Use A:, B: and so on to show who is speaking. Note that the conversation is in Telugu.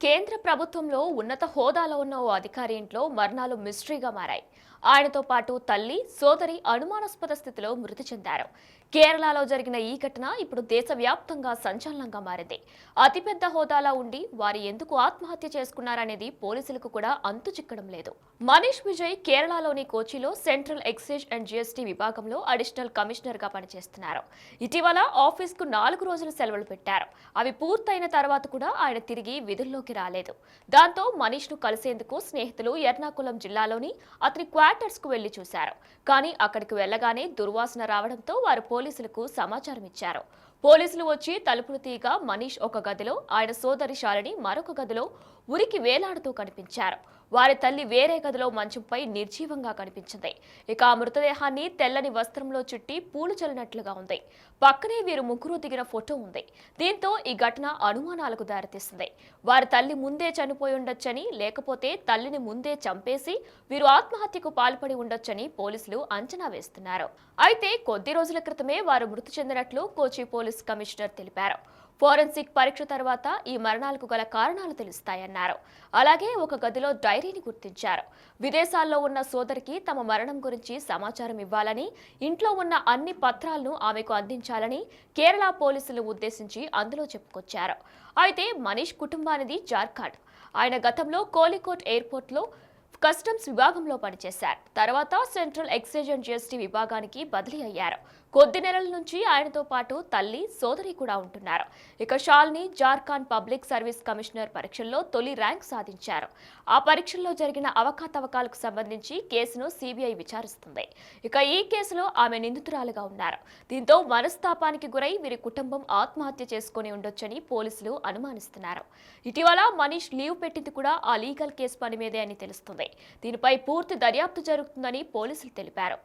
A: కేంద్ర ప్రభుత్వంలో ఉన్నత హోదాలో ఉన్న ఓ అధికారి ఇంట్లో మరణాలు మిస్టరీగా మారాయి. ఆయనతో పాటు తల్లి, సోదరి అనుమానాస్పద స్థితిలో మృతి చెందారు. కేరళలో జరిగిన ఈ ఘటన ఇప్పుడు దేశవ్యాప్తంగా సంచలనంగా మారింది. అతిపెద్ద హోదాలో ఉండి వారు ఎందుకు ఆత్మహత్య చేసుకున్నారనేది పోలీసులకు కూడా అంతు చిక్కడం లేదు. మనీష్ విజయ్ కేరళలోని కోచిలో సెంట్రల్ ఎక్సైజ్ అండ్ జీఎస్టీ విభాగంలో అడిషనల్ కమిషనర్ గా పనిచేస్తున్నారు. ఇటీవల ఆఫీస్కు 4 రోజులు సెలవులు పెట్టారు. అవి పూర్తయిన తర్వాత కూడా ఆయన తిరిగి విధుల్లోకి రాలేదు. దాంతో మనీష్ ను కలిసేందుకు స్నేహితులు ఎర్నాకుళం జిల్లాలోని అతని క్వార్టర్స్ కు వెళ్లి చూశారు. కానీ అక్కడికి వెళ్లగానే దుర్వాసన రావడంతో వారు పోలీసులకు సమాచారం ఇచ్చారు. పోలీసులు వచ్చి తలుపులు తీయగా మనీష్ ఒక గదిలో, ఆయన సోదరి శాలిని మరొక గదిలో ఉరికి వేలాడుతూ కనిపించారు. వారి తల్లి వేరే గదిలో మంచంపై నిర్జీవంగా కనిపించింది. ఇక ఆ మృతదేహాన్ని తెల్లని వస్త్రంలో చుట్టి పూలు చల్లినట్లుగా ఉంది. పక్కనే వీరు ముగ్గురు దిగిన ఫోటో ఉంది. దీంతో ఈ ఘటన అనుమానాలకు దారితీస్తుంది. వారి తల్లి ముందే చనిపోయి ఉండొచ్చని, లేకపోతే తల్లిని ముందే చంపేసి వీరు ఆత్మహత్యకు పాల్పడి ఉండొచ్చని పోలీసులు అంచనా వేస్తున్నారు. అయితే కొద్ది రోజుల క్రితమే వారు మృతి చెందినట్లు కోచి పోలీస్ కమిషనర్ తెలిపారు. ఫోరెన్సిక్ పరీక్ష తర్వాత ఈ మరణాలకు గల కారణాలు తెలుస్తాయన్నారు. అలాగే ఒక గదిలో డైరీని గుర్తించారు. విదేశాల్లో ఉన్న సోదరికి తమ మరణం గురించి సమాచారం ఇవ్వాలని, ఇంట్లో ఉన్న అన్ని పత్రాలను ఆమెకు అందించాలని కేరళ పోలీసులు ఉద్దేశించి అందులో చెప్పుకొచ్చారు. అయితే మనీష్ కుటుంబానిది జార్ఖండ్. ఆయన గతంలో కోలికోట్ ఎయిర్పోర్ట్లో కస్టమ్స్ విభాగంలో పనిచేశారు. తర్వాత సెంట్రల్ ఎక్సైజ్ అండ్ జీఎస్టీ విభాగానికి బదిలీ అయ్యారు. కొద్ది నెలల నుంచి ఆయనతో పాటు తల్లి, సోదరి కూడా ఉంటున్నారు. ఇక Shalini Jharkhand public service commissioner పరీక్షల్లో తొలి ర్యాంక్ సాధించారు. ఆ పరీక్షల్లో జరిగిన అవకతవకలకు సంబంధించి కేసును సిబిఐ విచారిస్తుంది. ఇక ఈ కేసులో ఆమె నిందితురాలుగా ఉన్నారు. దీంతో మనస్తాపానికి గురై వీరి కుటుంబం ఆత్మహత్య చేసుకుని ఉండొచ్చని పోలీసులు అనుమానిస్తున్నారు. ఇటీవల మనీష్ లీవ్ పెట్టింది కూడా ఆ లీగల్ కేసు పని మీదే అని తెలుస్తుంది. దీనిపై పూర్తి దర్యాప్తు జరుగుతుందని పోలీసులు తెలిపారు.